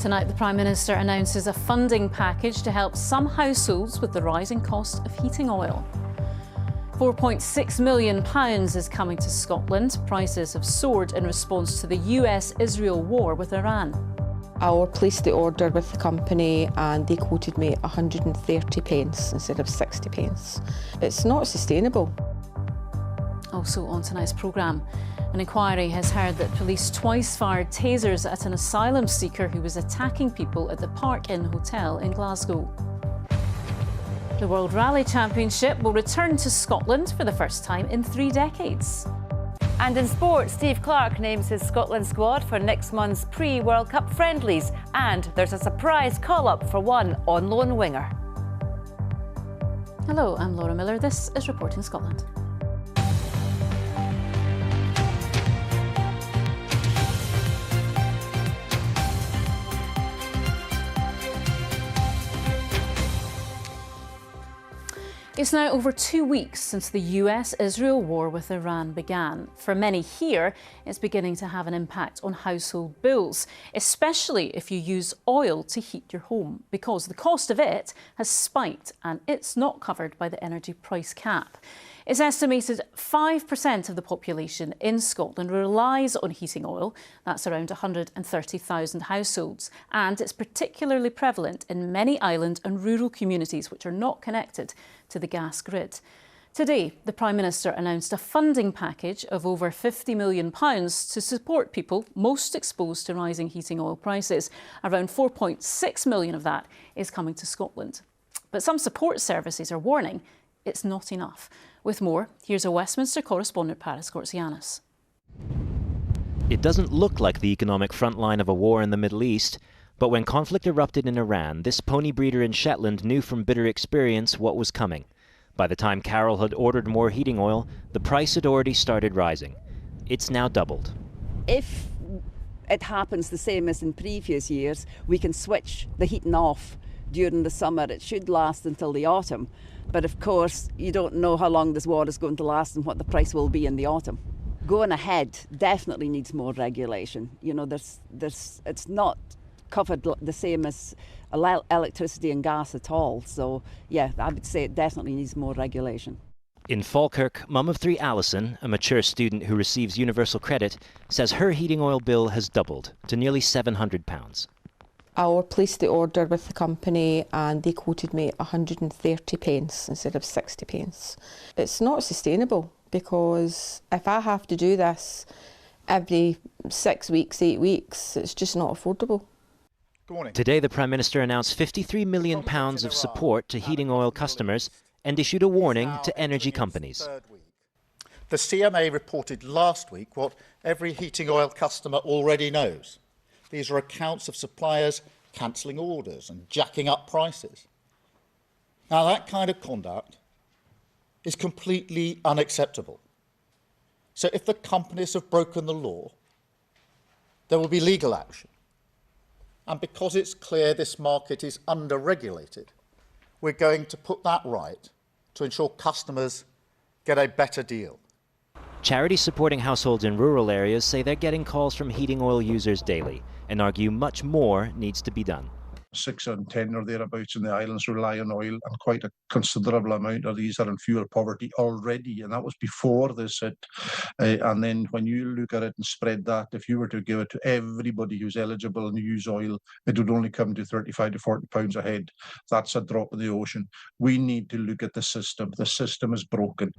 Tonight, the Prime Minister announces a funding package to help some households with the rising cost of heating oil. £4.6 million is coming to Scotland. Prices have soared in response to the US-Israel war with Iran. I placed the order with the company and they quoted me 130 pence instead of 60 pence. It's not sustainable. Also on tonight's programme, an inquiry has heard that police twice fired tasers at an asylum seeker who was attacking people at the Park Inn Hotel in Glasgow. The World Rally Championship will return to Scotland for the first time in 3 decades. And in sport, Steve Clarke names his Scotland squad for next month's pre-World Cup friendlies. And there's a surprise call-up for one on-loan winger. Hello, I'm Laura Miller. This is Reporting Scotland. It's now over 2 weeks since the US-Israel war with Iran began. For many here, it's beginning to have an impact on household bills, especially if you use oil to heat your home, because the cost of it has spiked and it's not covered by the energy price cap. It's estimated 5% of the population in Scotland relies on heating oil. That's around 130,000 households. And it's particularly prevalent in many island and rural communities which are not connected to the gas grid. Today, the Prime Minister announced a funding package of over £50 million to support people most exposed to rising heating oil prices. Around £4.6 million of that is coming to Scotland. But some support services are warning it's not enough. With more, here's our Westminster correspondent, Paris Gortsianis. It doesn't look like the economic front line of a war in the Middle East, but when conflict erupted in Iran, this pony breeder in Shetland knew from bitter experience what was coming. By the time Carol had ordered more heating oil, the price had already started rising. It's now doubled. If it happens the same as in previous years, we can switch the heating off during the summer. It should last until the autumn. But of course, you don't know how long this war is going to last and what the price will be in the autumn. Going ahead definitely needs more regulation. You know, it's not covered the same as electricity and gas at all. So, yeah, I would say it definitely needs more regulation. In Falkirk, mum of 3 Alison, a mature student who receives universal credit, says her heating oil bill has doubled to nearly £700. I placed the order with the company and they quoted me 130 pence instead of 60 pence. It's not sustainable because if I have to do this every 6 weeks, 8 weeks, it's just not affordable. Today, the Prime Minister announced £53 million of support to heating oil customers and issued a warning to energy companies. The CMA reported last week what every heating oil customer already knows. These are accounts of suppliers cancelling orders and jacking up prices. Now, that kind of conduct is completely unacceptable. So if the companies have broken the law, there will be legal action. And because it's clear this market is under-regulated, we're going to put that right to ensure customers get a better deal. Charities supporting households in rural areas say they're getting calls from heating oil users daily and argue much more needs to be done. 6 or 10 or thereabouts in the islands rely on oil, and quite a considerable amount of these are in fuel poverty already, and that was before this hit. And then when you look at it and spread that, if you were to give it to everybody who's eligible and use oil, it would only come to £35 to £40 a head. That's a drop in the ocean. We need to look at the system. The system is broken.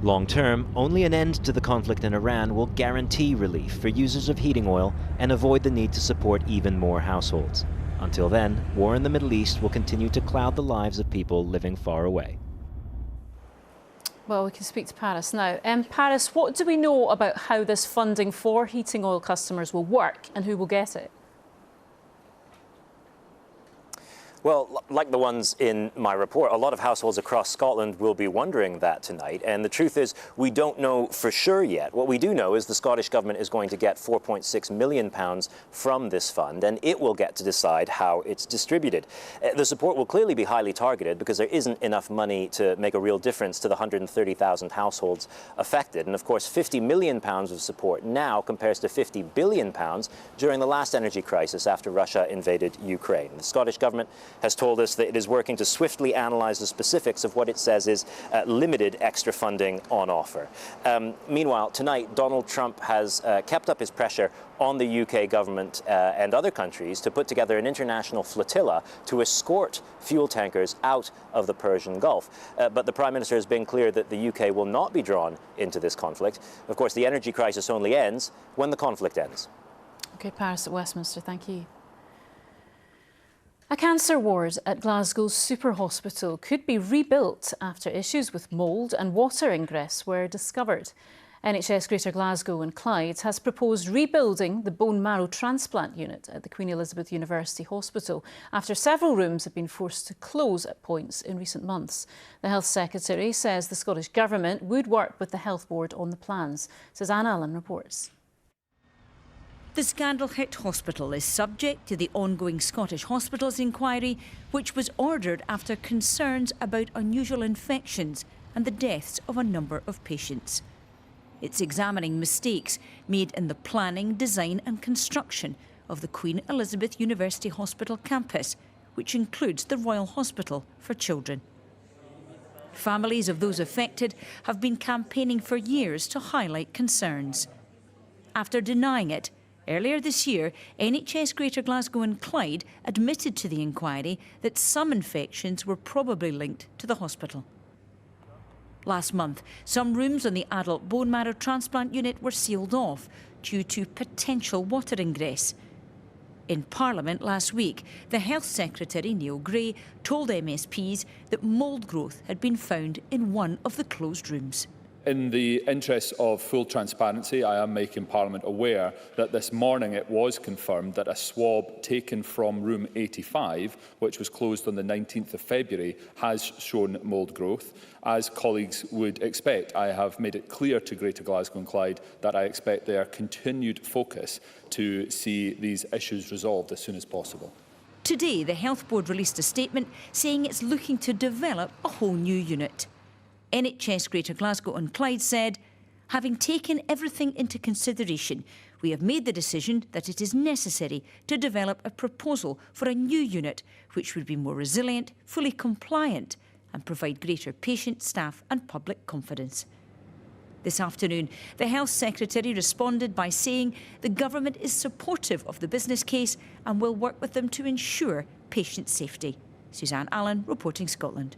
Long term, only an end to the conflict in Iran will guarantee relief for users of heating oil and avoid the need to support even more households. Until then, war in the Middle East will continue to cloud the lives of people living far away. Well, we can speak to Paris now. Paris, what do we know about how this funding for heating oil customers will work and who will get it? Well, like the ones in my report, a lot of households across Scotland will be wondering that tonight. And the truth is, we don't know for sure yet. What we do know is the Scottish Government is going to get £4.6 million from this fund, and it will get to decide how it's distributed. The support will clearly be highly targeted because there isn't enough money to make a real difference to the 130,000 households affected. And of course, £50 million of support now compares to £50 billion during the last energy crisis after Russia invaded Ukraine. The Scottish Government has told us that it is working to swiftly analyse the specifics of what it says is limited extra funding on offer. Meanwhile, tonight, Donald Trump has kept up his pressure on the UK government and other countries to put together an international flotilla to escort fuel tankers out of the Persian Gulf. But the Prime Minister has been clear that the UK will not be drawn into this conflict. Of course, the energy crisis only ends when the conflict ends. OK, Paris at Westminster, thank you. A cancer ward at Glasgow's super hospital could be rebuilt after issues with mould and water ingress were discovered. NHS Greater Glasgow and Clyde has proposed rebuilding the bone marrow transplant unit at the Queen Elizabeth University Hospital after several rooms have been forced to close at points in recent months. The Health Secretary says the Scottish Government would work with the Health Board on the plans. Says Anne Allen reports. The scandal-hit hospital is subject to the ongoing Scottish Hospitals inquiry, which was ordered after concerns about unusual infections and the deaths of a number of patients. It's examining mistakes made in the planning, design and construction of the Queen Elizabeth University Hospital campus, which includes the Royal Hospital for Children. Families of those affected have been campaigning for years to highlight concerns. After denying it, earlier this year, NHS Greater Glasgow and Clyde admitted to the inquiry that some infections were probably linked to the hospital. Last month, some rooms on the adult bone marrow transplant unit were sealed off due to potential water ingress. In Parliament last week, the Health Secretary, Neil Gray, told MSPs that mould growth had been found in one of the closed rooms. In the interest of full transparency, I am making Parliament aware that this morning it was confirmed that a swab taken from room 85, which was closed on the 19th of February, has shown mould growth. As colleagues would expect, I have made it clear to Greater Glasgow and Clyde that I expect their continued focus to see these issues resolved as soon as possible. Today, the Health Board released a statement saying it's looking to develop a whole new unit. NHS Greater Glasgow and Clyde said, having taken everything into consideration, we have made the decision that it is necessary to develop a proposal for a new unit which would be more resilient, fully compliant and provide greater patient, staff and public confidence. This afternoon, the Health Secretary responded by saying the Government is supportive of the business case and will work with them to ensure patient safety. Suzanne Allen, reporting Scotland.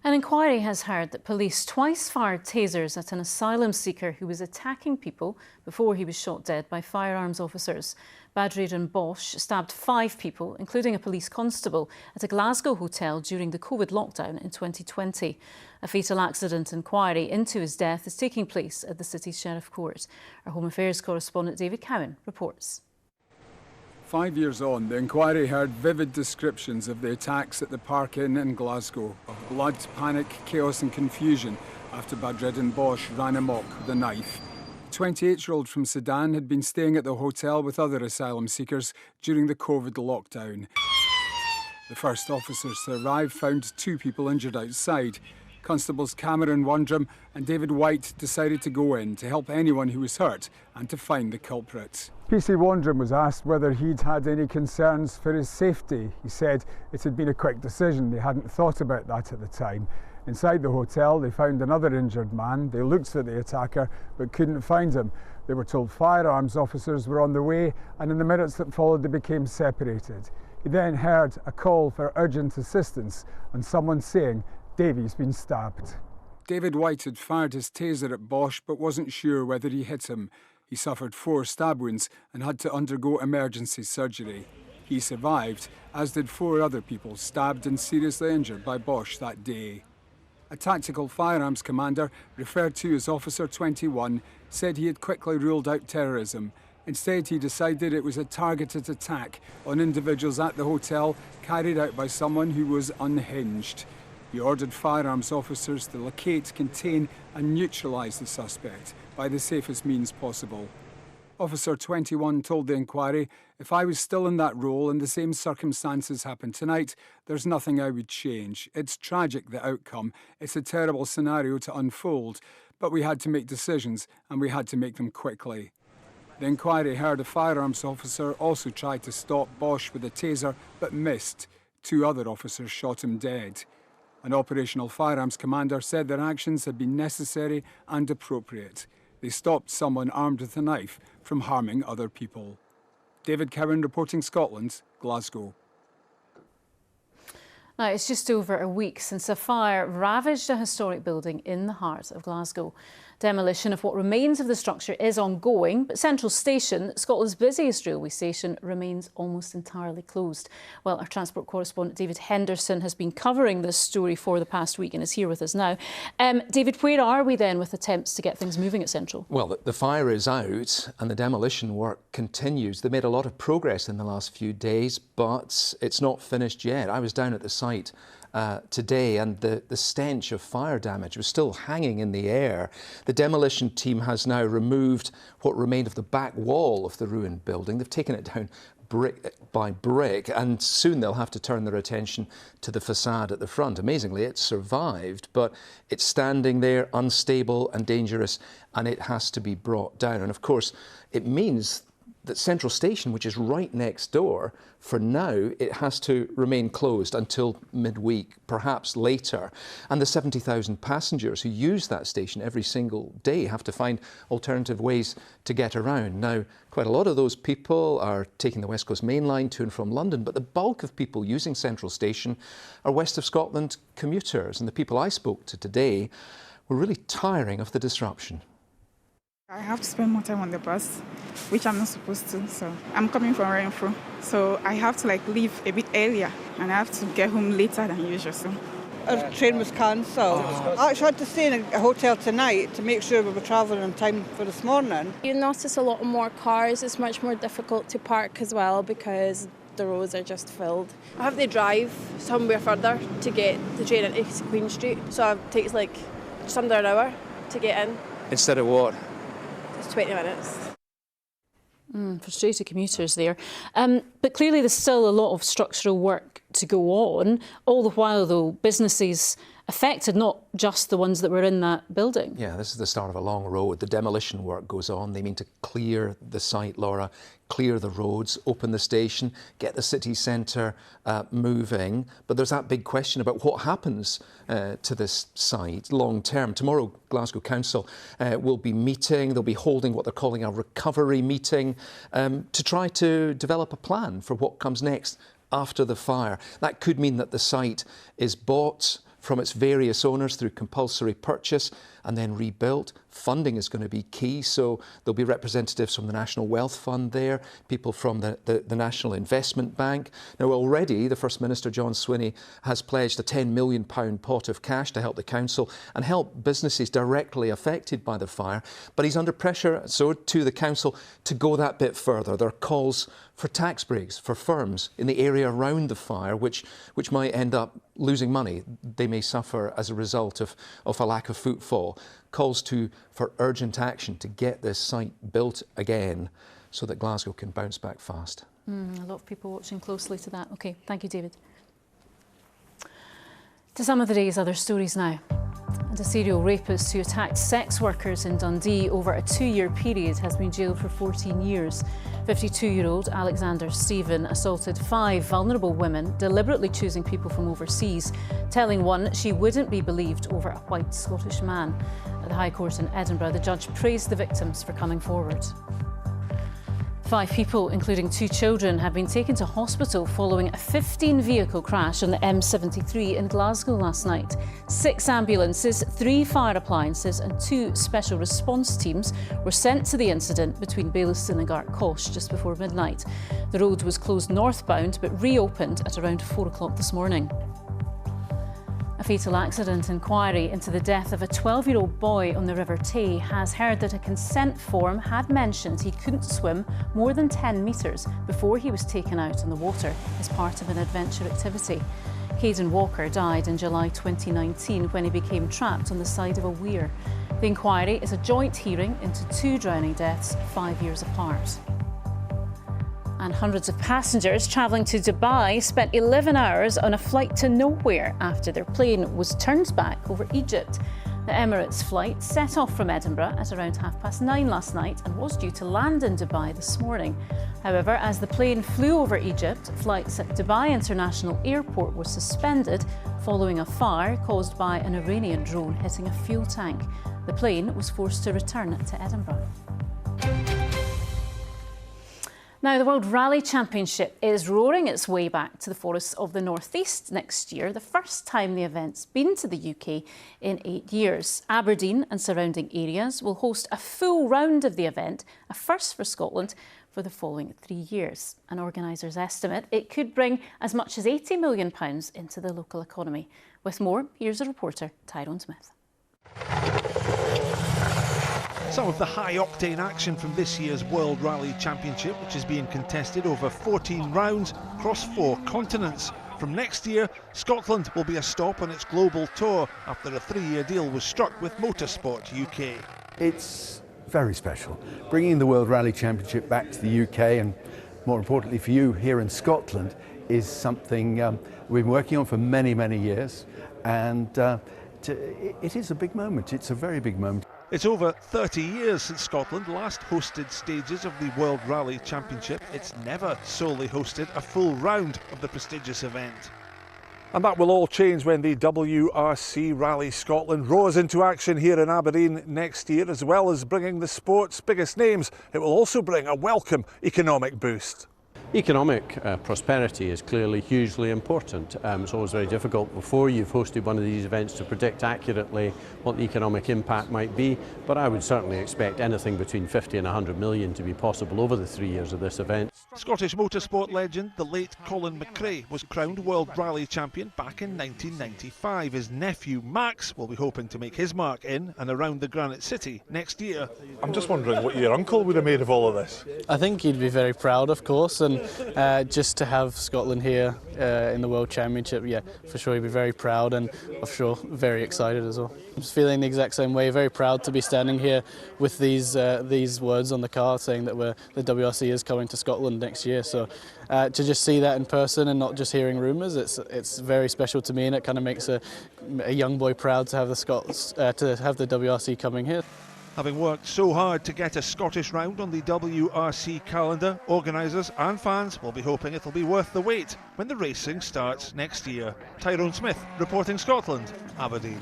An inquiry has heard that police twice fired tasers at an asylum seeker who was attacking people before he was shot dead by firearms officers. Badreddin Bosch stabbed 5 people, including a police constable, at a Glasgow hotel during the COVID lockdown in 2020. A fatal accident inquiry into his death is taking place at the city's Sheriff Court. Our Home Affairs correspondent David Cowan reports. 5 years on, the inquiry heard vivid descriptions of the attacks at the Park Inn in Glasgow, of blood, panic, chaos and confusion after Badreddin Bosch ran amok with a knife. The 28-year-old from Sudan had been staying at the hotel with other asylum seekers during the COVID lockdown. The first officers to arrive found 2 people injured outside. Constables Cameron Wondrum and David White decided to go in to help anyone who was hurt and to find the culprits. PC Wondrum was asked whether he'd had any concerns for his safety. He said it had been a quick decision, they hadn't thought about that at the time. Inside the hotel they found another injured man. They looked for the attacker but couldn't find him. They were told firearms officers were on the way, and in the minutes that followed they became separated. He then heard a call for urgent assistance and someone saying Davy's been stabbed. David White had fired his taser at Bosch but wasn't sure whether he hit him. He suffered 4 stab wounds and had to undergo emergency surgery. He survived, as did 4 other people stabbed and seriously injured by Bosch that day. A tactical firearms commander, referred to as Officer 21, said he had quickly ruled out terrorism. Instead, he decided it was a targeted attack on individuals at the hotel carried out by someone who was unhinged. He ordered firearms officers to locate, contain and neutralise the suspect by the safest means possible. Officer 21 told the inquiry, "If I was still in that role and the same circumstances happened tonight, there's nothing I would change. It's tragic, the outcome. It's a terrible scenario to unfold, but we had to make decisions and we had to make them quickly." The inquiry heard a firearms officer also tried to stop Bosch with a taser, but missed. 2 other officers shot him dead. An operational firearms commander said their actions had been necessary and appropriate. They stopped someone armed with a knife from harming other people. David Cowan reporting Scotland, Glasgow. Now, it's just over a week since a fire ravaged a historic building in the heart of Glasgow. Demolition of what remains of the structure is ongoing, but Central Station, Scotland's busiest railway station, remains almost entirely closed. Well, our transport correspondent David Henderson has been covering this story for the past week and is here with us now. David, where are we then with attempts to get things moving at Central? Well, the fire is out and the demolition work continues. They made a lot of progress in the last few days, but it's not finished yet. I was down at the site today, and the stench of fire damage was still hanging in the air. The demolition team has now removed what remained of the back wall of the ruined building. They've taken it down brick by brick, and soon they'll have to turn their attention to the facade at the front. Amazingly, it survived, but it's standing there unstable and dangerous, and it has to be brought down. And of course, it means that Central Station, which is right next door, for now, it has to remain closed until midweek, perhaps later. And the 70,000 passengers who use that station every single day have to find alternative ways to get around. Now, quite a lot of those people are taking the West Coast Main Line to and from London, but the bulk of people using Central Station are West of Scotland commuters. And the people I spoke to today were really tiring of the disruption. I have to spend more time on the bus, which I'm not supposed to. So I'm coming from Renfrew, so I have to leave a bit earlier, and I have to get home later than usual. So our train was cancelled. I actually had to stay in a hotel tonight to make sure we were travelling on time for this morning. You notice a lot more cars. It's much more difficult to park as well because the roads are just filled. I have to drive somewhere further to get the train into Queen Street, so it takes just under an hour to get in. Instead of what? 20 minutes. Frustrated commuters there. But clearly there's still a lot of structural work to go on. All the while, though, businesses affected, not just the ones that were in that building. Yeah, this is the start of a long road. The demolition work goes on. They mean to clear the site, Laura, clear the roads, open the station, get the city centre moving. But there's that big question about what happens to this site long term. Tomorrow, Glasgow Council will be meeting. They'll be holding what they're calling a recovery meeting to try to develop a plan for what comes next after the fire. That could mean that the site is bought from its various owners through compulsory purchase and then rebuilt. Funding is going to be key, so there'll be representatives from the National Wealth Fund there, people from the National Investment Bank. Now already the First Minister John Swinney has pledged a £10 million pot of cash to help the council and help businesses directly affected by the fire, but he's under pressure, so to the council, to go that bit further. There are calls for tax breaks for firms in the area around the fire, which might end up losing money. They may suffer as a result of a lack of footfall. Calls for urgent action to get this site built again so that Glasgow can bounce back fast. A lot of people watching closely to that. OK, thank you, David. To some of the day's other stories now. And a serial rapist who attacked sex workers in Dundee over a 2-year period has been jailed for 14 years. 52-year-old Alexander Stephen assaulted 5 vulnerable women, deliberately choosing people from overseas, telling one she wouldn't be believed over a white Scottish man. At the High Court in Edinburgh, the judge praised the victims for coming forward. 5 people, including 2 children, have been taken to hospital following a 15-vehicle crash on the M73 in Glasgow last night. 6 ambulances, 3 fire appliances and 2 special response teams were sent to the incident between Baillieston and Gartcosh just before midnight. The road was closed northbound but reopened at around 4 o'clock this morning. A fatal accident inquiry into the death of a 12-year-old boy on the River Tay has heard that a consent form had mentioned he couldn't swim more than 10 metres before he was taken out on the water as part of an adventure activity. Caden Walker died in July 2019 when he became trapped on the side of a weir. The inquiry is a joint hearing into 2 drowning deaths 5 years apart. And hundreds of passengers travelling to Dubai spent 11 hours on a flight to nowhere after their plane was turned back over Egypt. The Emirates flight set off from Edinburgh at around 9:30 last night and was due to land in Dubai this morning. However, as the plane flew over Egypt, flights at Dubai International Airport were suspended following a fire caused by an Iranian drone hitting a fuel tank. The plane was forced to return to Edinburgh. Now, the World Rally Championship is roaring its way back to the forests of the North East next year, the first time the event's been to the UK in 8 years. Aberdeen and surrounding areas will host a full round of the event, a first for Scotland, for the following 3 years. An organisers estimate it could bring as much as £80 million into the local economy. With more, here's a reporter, Tyrone Smith. Some of the high-octane action from this year's World Rally Championship, which is being contested over 14 rounds across 4 continents. From next year, Scotland will be a stop on its global tour after a 3-year deal was struck with Motorsport UK. It's very special. Bringing the World Rally Championship back to the UK, and more importantly for you here in Scotland, is something we've been working on for many, many years. And it is a big moment. It's a very big moment. It's over 30 years since Scotland last hosted stages of the World Rally Championship. It's never solely hosted a full round of the prestigious event. And that will all change when the WRC Rally Scotland roars into action here in Aberdeen next year. As well as bringing the sport's biggest names, it will also bring a welcome economic boost. Economic prosperity is clearly hugely important. It's always very difficult before you've hosted one of these events to predict accurately what the economic impact might be, but I would certainly expect anything between 50 and 100 million to be possible over the 3 years of this event. Scottish motorsport legend, the late Colin McRae, was crowned World Rally Champion back in 1995. His nephew Max will be hoping to make his mark in and around the Granite City next year. I'm just wondering what your uncle would have made of all of this. I think he'd be very proud, of course, and just to have Scotland here in the World Championship, yeah, for sure he'd be very proud and for sure very excited as well. I'm just feeling the exact same way, very proud to be standing here with these words on the car saying that the WRC is coming to Scotland next year. So to just see that in person and not just hearing rumours, it's very special to me, and it kind of makes a young boy proud to have the WRC coming here. Having worked so hard to get a Scottish round on the WRC calendar, organisers and fans will be hoping it'll be worth the wait when the racing starts next year. Tyrone Smith, reporting Scotland, Aberdeen.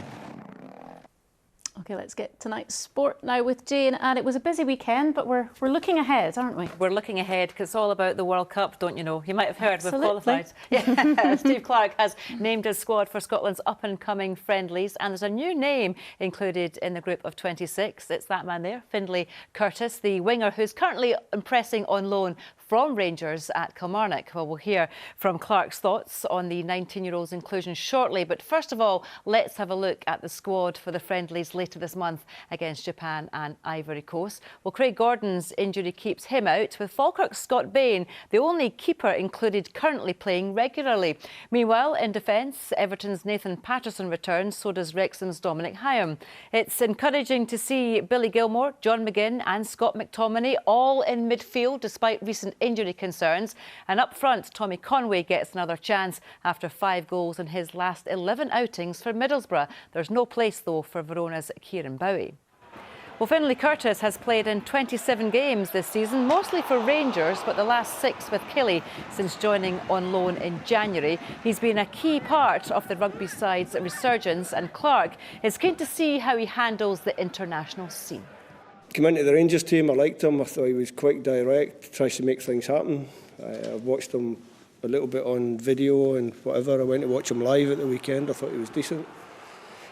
OK, let's get tonight's sport now with Jane. And it was a busy weekend, but we're looking ahead, aren't we? We're looking ahead because it's all about the World Cup, don't you know? You might have heard Absolutely. we've qualified. Yeah. Steve Clarke has named his squad for Scotland's up-and-coming friendlies, and there's a new name included in the group of 26. It's that man there, Findlay Curtis, the winger who's currently impressing on loan from Rangers at Kilmarnock. Well, we'll hear from Clarke's thoughts on the 19-year-old's inclusion shortly. But first of all, let's have a look at the squad for the friendlies later this month against Japan and Ivory Coast. Well, Craig Gordon's injury keeps him out, with Falkirk's Scott Bain the only keeper included currently playing regularly. Meanwhile, in defence, Everton's Nathan Patterson returns, so does Wrexham's Dominic Hyam. It's encouraging to see Billy Gilmore, John McGinn and Scott McTominay all in midfield despite recent injury concerns. And up front, Tommy Conway gets another chance after 5 goals in his last 11 outings for Middlesbrough. There's no place, though, for Verona's Kieran Bowie. Well, Findlay Curtis has played in 27 games this season, mostly for Rangers, but the last 6 with Killie since joining on loan in January. He's been a key part of the rugby side's resurgence, and Clarke is keen to see how he handles the international scene. Came into the Rangers team, I liked him. I thought he was quite direct, tries to make things happen. I watched him a little bit on video and whatever. I went to watch him live at the weekend. I thought he was decent.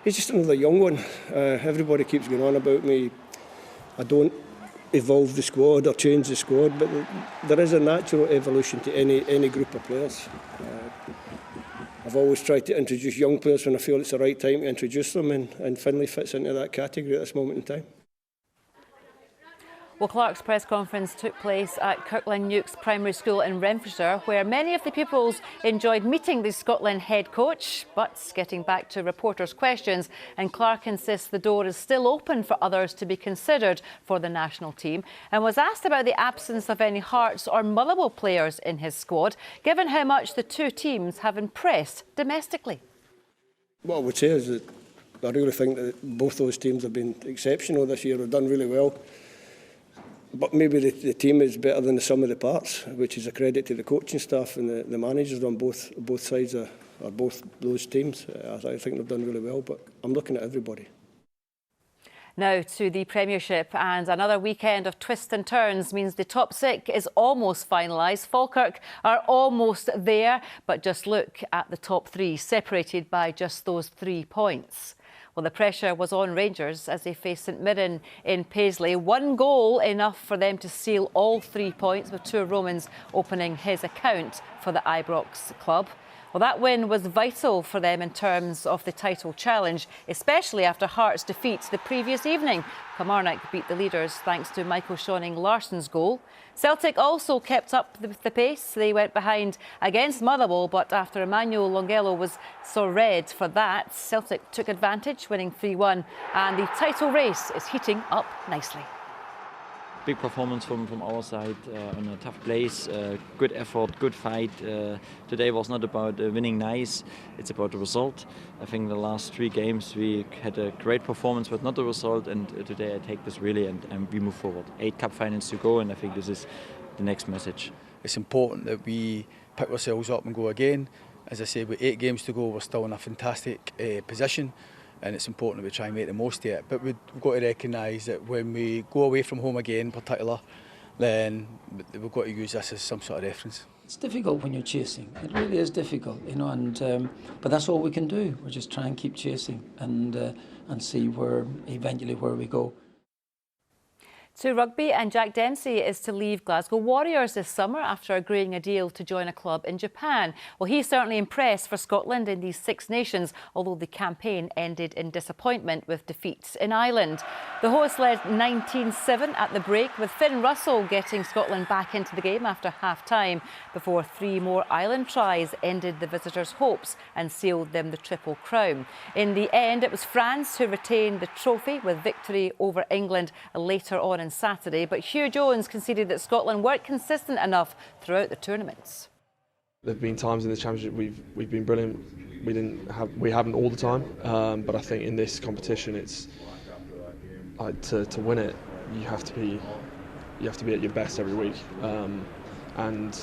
He's just another young one. Everybody keeps going on about me. I don't evolve the squad or change the squad, but there is a natural evolution to any group of players. I've always tried to introduce young players when I feel it's the right time to introduce them, and Finlay fits into that category at this moment in time. Well, Clark's press conference took place at Kirkland Newkes Primary School in Renfrewshire, where many of the pupils enjoyed meeting the Scotland head coach. But getting back to reporters' questions, and Clark insists the door is still open for others to be considered for the national team, and was asked about the absence of any Hearts or Motherwell players in his squad, given how much the two teams have impressed domestically. What I would say is that I really think that both those teams have been exceptional this year. They've done really well. But maybe the team is better than the sum of the parts, which is a credit to the coaching staff and the managers on both sides of both those teams. I think they've done really well, but I'm looking at everybody. Now to the Premiership, and another weekend of twists and turns means the top six is almost finalised. Falkirk are almost there, but just look at the top three, separated by just those 3 points. Well, the pressure was on Rangers as they faced St Mirren in Paisley. 1 goal enough for them to seal all 3 points, with Tour Romans opening his account for the Ibrox club. Well, that win was vital for them in terms of the title challenge, especially after Hearts' defeat the previous evening. Kilmarnock beat the leaders thanks to Michael Shawning Larsson's goal. Celtic also kept up the pace. They went behind against Motherwell, but after Emmanuel Longello was saw red for that, Celtic took advantage, winning 3-1, and the title race is heating up nicely. Big performance from our side on a tough place, good effort, good fight. Today was not about winning nice, it's about the result. I think the last 3 games we had a great performance but not the result, and today I take this really and we move forward. 8 cup finals to go, and I think this is the next message. It's important that we pick ourselves up and go again. As I say, with 8 games to go, we're still in a fantastic position. And it's important that we try and make the most of it. But we've got to recognise that when we go away from home again in particular, then we've got to use this as some sort of reference. It's difficult when you're chasing. It really is difficult, you know. And but that's all we can do. We just try and keep chasing and see where we go. To rugby, and Jack Dempsey is to leave Glasgow Warriors this summer after agreeing a deal to join a club in Japan. Well, he's certainly impressed for Scotland in these 6 nations, although the campaign ended in disappointment with defeats in Ireland. The hosts led 19-7 at the break, with Finn Russell getting Scotland back into the game after half-time, before 3 more Ireland tries ended the visitors' hopes and sealed them the Triple Crown. In the end, it was France who retained the trophy with victory over England later on Saturday, but Hugh Jones conceded that Scotland weren't consistent enough throughout the tournaments. There have been times in the championship we've been brilliant. We haven't all the time, but I think in this competition, it's to win it, you have to be at your best every week, and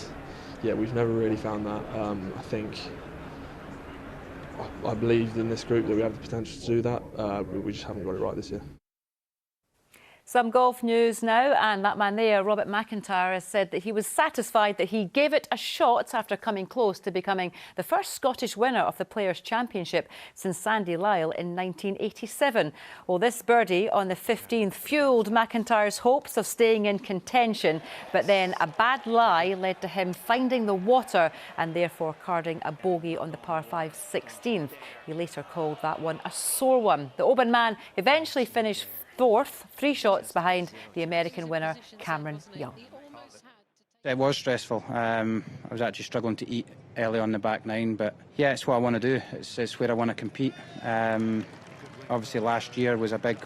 yeah, we've never really found that. I believe in this group that we have the potential to do that, but we just haven't got it right this year. Some golf news now, and that man there, Robert McIntyre, has said that he was satisfied that he gave it a shot after coming close to becoming the first Scottish winner of the Players' Championship since Sandy Lyle in 1987. Well, this birdie on the 15th fuelled McIntyre's hopes of staying in contention, but then a bad lie led to him finding the water and therefore carding a bogey on the par 5 16th. He later called that one a sore one. The Oban man eventually finished 4th, 3 shots behind the American winner, Cameron Young. It was stressful. I was actually struggling to eat early on the back 9, but yeah, it's what I want to do. It's where I want to compete. Obviously, last year was a big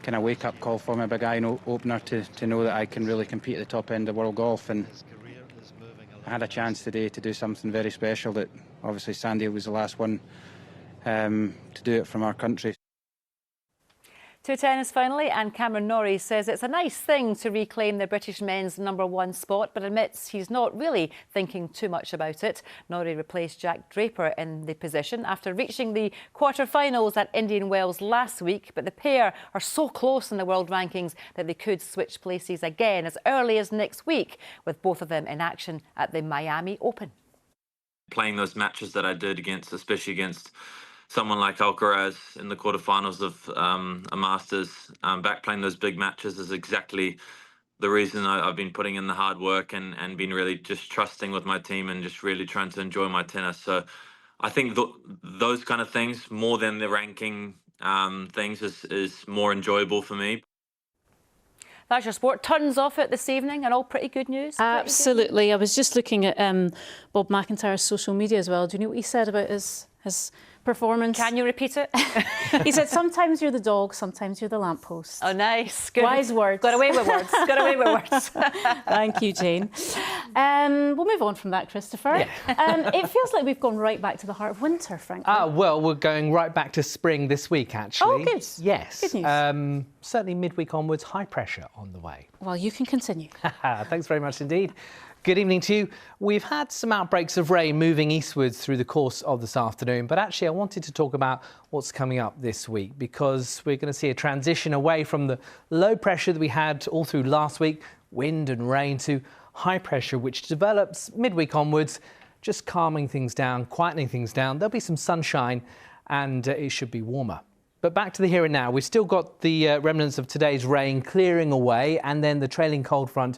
kind of wake-up call for me, a big eye-opener to know that I can really compete at the top end of world golf, and I had a chance today to do something very special that obviously Sandy was the last one to do it from our country. To tennis finally, and Cameron Norrie says it's a nice thing to reclaim the British men's #1 spot, but admits he's not really thinking too much about it. Norrie replaced Jack Draper in the position after reaching the quarter-finals at Indian Wells last week, but the pair are so close in the world rankings that they could switch places again as early as next week, with both of them in action at the Miami Open. Playing those matches that I did especially against someone like Alcaraz in the quarterfinals of a Masters, back playing those big matches is exactly the reason I've been putting in the hard work and been really just trusting with my team and just really trying to enjoy my tennis. So I think those kind of things, more than the ranking things, is more enjoyable for me. That's your sport. Tons of it this evening and all pretty good news. Absolutely. I was just looking at Bob McIntyre's social media as well. Do you know what he said about his performance? Can you repeat it? He said, sometimes you're the dog, sometimes you're the lamppost. Oh, nice. Good. Wise words. Got away with words. Got away with words. Thank you, Jane. We'll move on from that, Christopher. Yeah. It feels like we've gone right back to the heart of winter, frankly. Well, we're going right back to spring this week, actually. Oh, good. Yes. Good news. Certainly midweek onwards, high pressure on the way. Well, you can continue. Thanks very much indeed. Good evening to you. We've had some outbreaks of rain moving eastwards through the course of this afternoon, but actually I wanted to talk about what's coming up this week, because we're going to see a transition away from the low pressure that we had all through last week, wind and rain, to high pressure, which develops midweek onwards, just calming things down, quietening things down. There'll be some sunshine and it should be warmer. But back to the here and now. We've still got the remnants of today's rain clearing away, and then the trailing cold front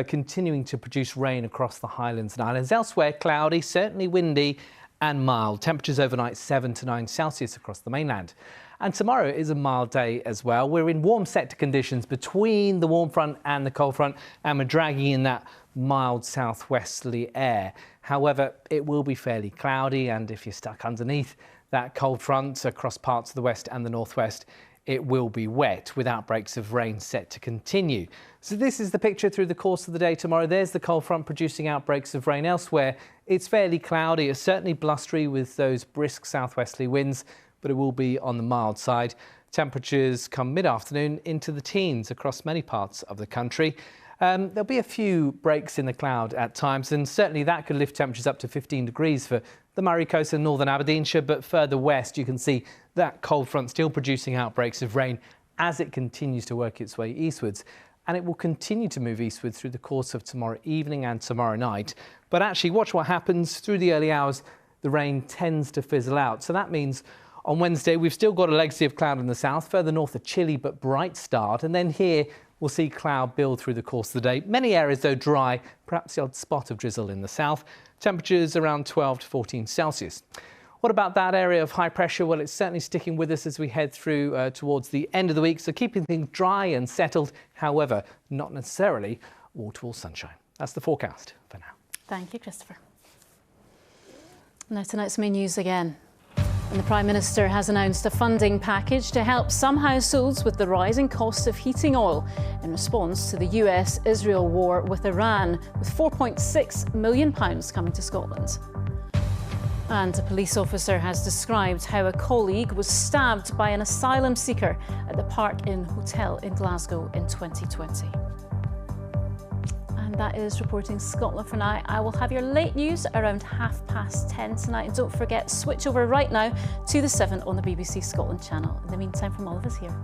continuing to produce rain across the Highlands and Islands. Elsewhere, cloudy, certainly windy and mild. Temperatures overnight 7 to 9 Celsius across the mainland. And tomorrow is a mild day as well. We're in warm sector conditions between the warm front and the cold front, and we're dragging in that mild southwesterly air. However, it will be fairly cloudy, and if you're stuck underneath that cold front across parts of the west and the northwest, it will be wet, with outbreaks of rain set to continue. So this is the picture through the course of the day tomorrow. There's the cold front producing outbreaks of rain. Elsewhere, it's fairly cloudy. It's certainly blustery with those brisk southwesterly winds, but it will be on the mild side. Temperatures come mid-afternoon into the teens across many parts of the country. There'll be a few breaks in the cloud at times, and certainly that could lift temperatures up to 15 degrees for the Murray Coast and northern Aberdeenshire. But further west, you can see that cold front still producing outbreaks of rain as it continues to work its way eastwards. And it will continue to move eastward through the course of tomorrow evening and tomorrow night. But actually, watch what happens through the early hours. The rain tends to fizzle out. So that means on Wednesday, we've still got a legacy of cloud in the south. Further north, a chilly but bright start. And then here, we'll see cloud build through the course of the day. Many areas, though, dry, perhaps the odd spot of drizzle in the south. Temperatures around 12 to 14 Celsius. What about that area of high pressure? Well, it's certainly sticking with us as we head through towards the end of the week, so keeping things dry and settled. However, not necessarily wall-to-wall sunshine. That's the forecast for now. Thank you, Christopher. Now tonight's main news again. And the Prime Minister has announced a funding package to help some households with the rising cost of heating oil in response to the US-Israel war with Iran, with £4.6 million coming to Scotland. And a police officer has described how a colleague was stabbed by an asylum seeker at the Park Inn Hotel in Glasgow in 2020. And that is Reporting Scotland for now. I will have your late news around 10:30 tonight. And don't forget, switch over right now to the 7 on the BBC Scotland channel. In the meantime, from all of us here,